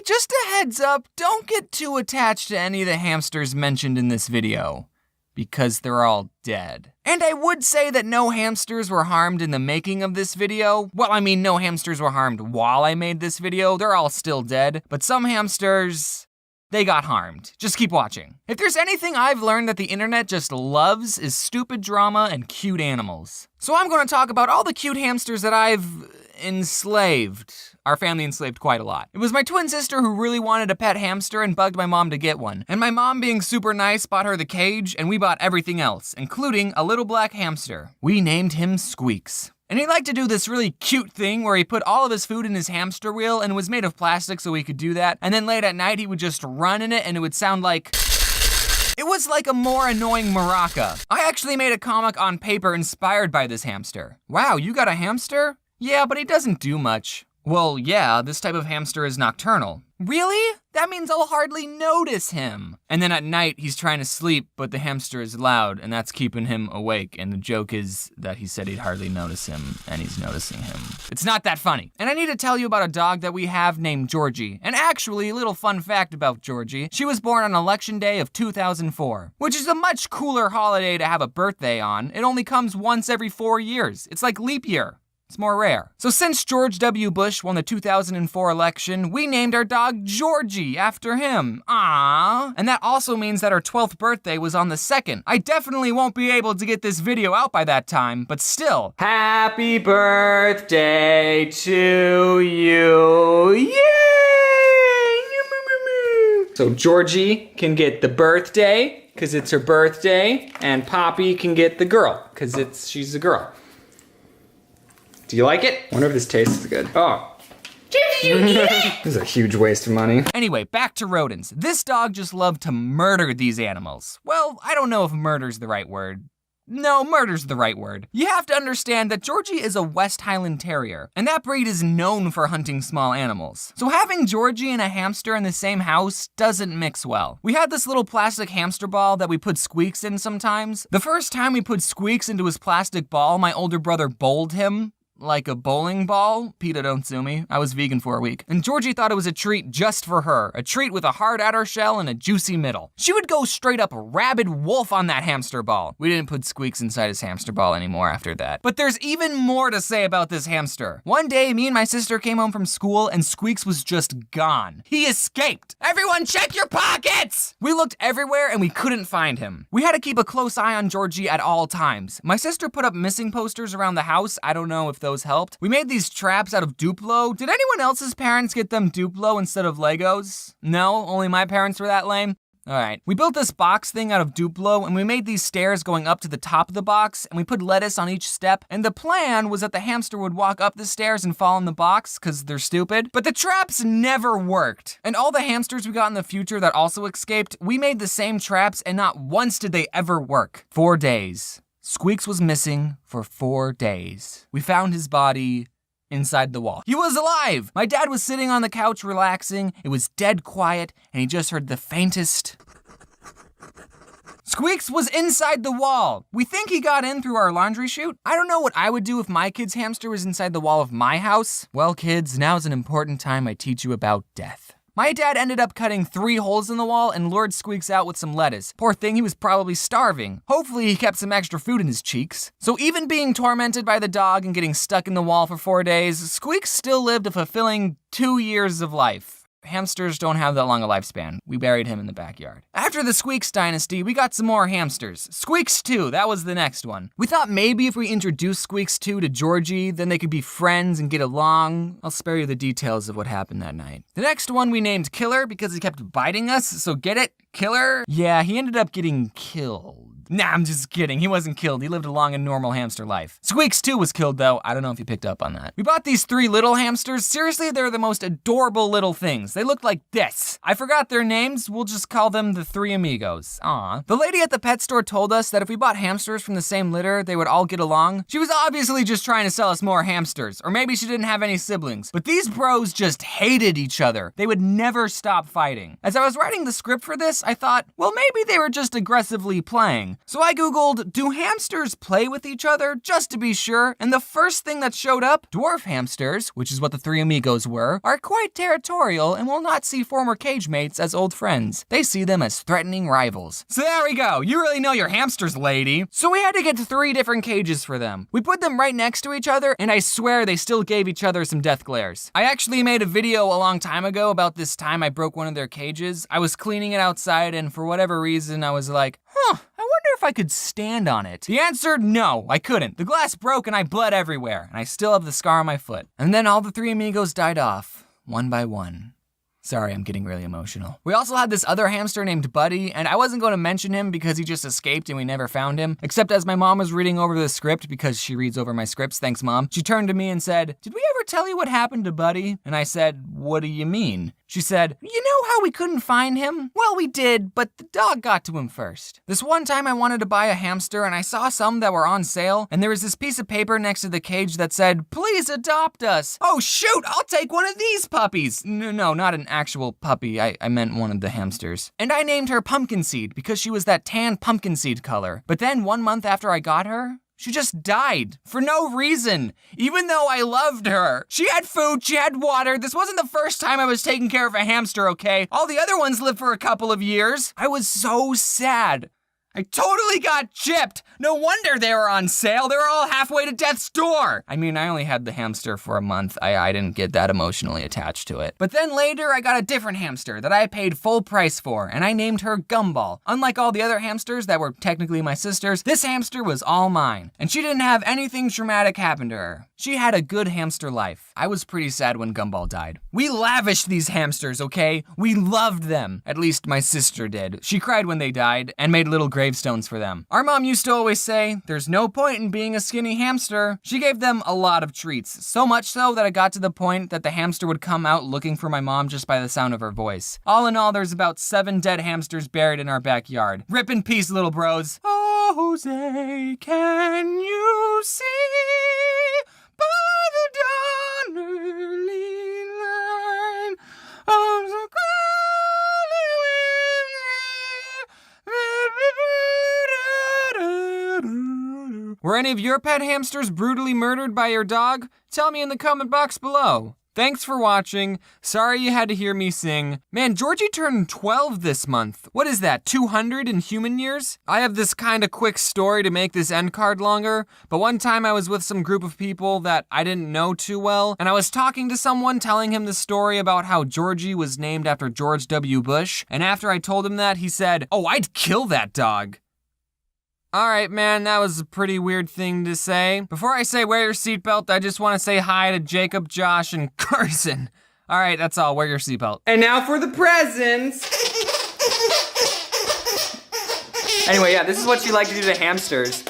just a heads up, don't get too attached to any of the hamsters mentioned in this video, because they're all dead. And I would say that no hamsters were harmed in the making of this video. Well, I mean, no hamsters were harmed while I made this video. They're all still dead, but some hamsters, they got harmed. Just keep watching. If there's anything I've learned that the internet just loves is stupid drama and cute animals. So I'm gonna talk about all the cute hamsters that I've enslaved. Our family enslaved quite a lot. It was my twin sister who really wanted a pet hamster and bugged my mom to get one. And my mom, being super nice, bought her the cage, and we bought everything else, including a little black hamster. We named him Squeaks. And he liked to do this really cute thing where he put all of his food in his hamster wheel, and it was made of plastic so he could do that. And then late at night, he would just run in it and it would sound like... It was like a more annoying maraca. I actually made a comic on paper inspired by this hamster. Wow, you got a hamster? Yeah, but he doesn't do much. Well, yeah, this type of hamster is nocturnal. Really? That means I'll hardly notice him. And then at night, he's trying to sleep, but the hamster is loud, and that's keeping him awake. And the joke is that he said he'd hardly notice him, and he's noticing him. It's not that funny. And I need to tell you about a dog that we have named Georgie. And actually, a little fun fact about Georgie. She was born on Election Day of 2004, which is a much cooler holiday to have a birthday on. It only comes once every 4 years. It's like leap year. It's more rare. So since George W. Bush won the 2004 election, we named our dog Georgie after him. Aww. And that also means that our 12th birthday was on the 2nd. I definitely won't be able to get this video out by that time, but still. Happy birthday to you. Yay! So Georgie can get the birthday, because it's her birthday, and Poppy can get the girl, because she's a girl. Do you like it? I wonder if this tastes good. Oh. This is a huge waste of money. Anyway, back to rodents. This dog just loved to murder these animals. Well, I don't know if murder's the right word. No, murder's the right word. You have to understand that Georgie is a West Highland Terrier, and that breed is known for hunting small animals. So having Georgie and a hamster in the same house doesn't mix well. We had this little plastic hamster ball that we put Squeaks in sometimes. The first time we put Squeaks into his plastic ball, my older brother bowled him. Like a bowling ball? PETA, don't sue me. I was vegan for a week. And Georgie thought it was a treat just for her. A treat with a hard outer shell and a juicy middle. She would go straight up rabid wolf on that hamster ball. We didn't put Squeaks inside his hamster ball anymore after that. But there's even more to say about this hamster. One day, me and my sister came home from school and Squeaks was just gone. He escaped. Everyone check your pockets! We looked everywhere and we couldn't find him. We had to keep a close eye on Georgie at all times. My sister put up missing posters around the house. I don't know if those helped. We made these traps out of Duplo. Did anyone else's parents get them Duplo instead of Legos? No, only my parents were that lame? All right, we built this box thing out of Duplo and we made these stairs going up to the top of the box and we put lettuce on each step. And the plan was that the hamster would walk up the stairs and fall in the box because they're stupid. But the traps never worked. And all the hamsters we got in the future that also escaped, we made the same traps and not once did they ever work. 4 days. Squeaks was missing for 4 days. We found his body inside the wall. He was alive! My dad was sitting on the couch relaxing. It was dead quiet, and he just heard the faintest... Squeaks was inside the wall. We think he got in through our laundry chute. I don't know what I would do if my kid's hamster was inside the wall of my house. Well, kids, now's an important time I teach you about death. My dad ended up cutting 3 holes in the wall and lured Squeaks out with some lettuce. Poor thing, he was probably starving. Hopefully he kept some extra food in his cheeks. So even being tormented by the dog and getting stuck in the wall for 4 days, Squeaks still lived a fulfilling 2 years of life. Hamsters don't have that long a lifespan. We buried him in the backyard. After the Squeaks dynasty, we got some more hamsters. Squeaks 2, that was the next one. We thought maybe if we introduced Squeaks 2 to Georgie, then they could be friends and get along. I'll spare you the details of what happened that night. The next one we named Killer because he kept biting us, so get it? Killer? Yeah, he ended up getting killed. Nah, I'm just kidding. He wasn't killed. He lived a long and normal hamster life. Squeaks 2 was killed though. I don't know if you picked up on that. We bought these 3 little hamsters. Seriously, they're the most adorable little things. They look like this. I forgot their names. We'll just call them the 3 amigos. Aw. The lady at the pet store told us that if we bought hamsters from the same litter, they would all get along. She was obviously just trying to sell us more hamsters, or maybe she didn't have any siblings. But these bros just hated each other. They would never stop fighting. As I was writing the script for this, I thought, well, maybe they were just aggressively playing. So I Googled, do hamsters play with each other, just to be sure, and the first thing that showed up, dwarf hamsters, which is what the three amigos were, are quite territorial and will not see former cage mates as old friends. They see them as threatening rivals. So there we go, you really know your hamsters, lady. So we had to get 3 different cages for them. We put them right next to each other, and I swear they still gave each other some death glares. I actually made a video a long time ago about this time I broke one of their cages. I was cleaning it outside, and for whatever reason, I was like, I wonder if I could stand on it. The answer, no, I couldn't. The glass broke and I bled everywhere, and I still have the scar on my foot. And then all the 3 amigos died off, one by one. Sorry, I'm getting really emotional. We also had this other hamster named Buddy, and I wasn't going to mention him because he just escaped and we never found him, except as my mom was reading over the script, because she reads over my scripts, thanks Mom, she turned to me and said, "Did we ever tell you what happened to Buddy?" And I said, "What do you mean?" She said, "You know how we couldn't find him? Well, we did, but the dog got to him first." This one time I wanted to buy a hamster and I saw some that were on sale, and there was this piece of paper next to the cage that said, "Please adopt us." Oh shoot, I'll take one of these puppies. No, not an actual puppy, I meant one of the hamsters. And I named her Pumpkin Seed because she was that tan pumpkin seed color. But then 1 month after I got her, she just died for no reason, even though I loved her. She had food, she had water. This wasn't the first time I was taking care of a hamster, okay? All the other ones lived for a couple of years. I was so sad. I totally got gypped. No wonder they were on sale. They were all halfway to death's door. I mean, I only had the hamster for a month. I didn't get that emotionally attached to it. But then later, I got a different hamster that I paid full price for, and I named her Gumball. Unlike all the other hamsters that were technically my sisters, this hamster was all mine, and she didn't have anything traumatic happen to her. She had a good hamster life. I was pretty sad when Gumball died. We lavished these hamsters, okay? We loved them. At least my sister did. She cried when they died and made little gravestones for them. Our mom used to always say, "There's no point in being a skinny hamster." She gave them a lot of treats, so much so that I got to the point that the hamster would come out looking for my mom just by the sound of her voice. All in all, there's about 7 dead hamsters buried in our backyard. Rip in peace, little bros. Oh, Jose, can you see? By the dawn early line of the Were any of your pet hamsters brutally murdered by your dog? Tell me in the comment box below. Thanks for watching. Sorry you had to hear me sing. Man, Georgie turned 12 this month. What is that, 200 in human years? I have this kind of quick story to make this end card longer, but one time I was with some group of people that I didn't know too well, and I was talking to someone telling him the story about how Georgie was named after George W. Bush, and after I told him that, he said, "Oh, I'd kill that dog." Alright, man, that was a pretty weird thing to say. Before I say wear your seatbelt, I just want to say hi to Jacob, Josh, and Carson. Alright, that's all. Wear your seatbelt. And now for the presents. Anyway, yeah, this is what you like to do to hamsters.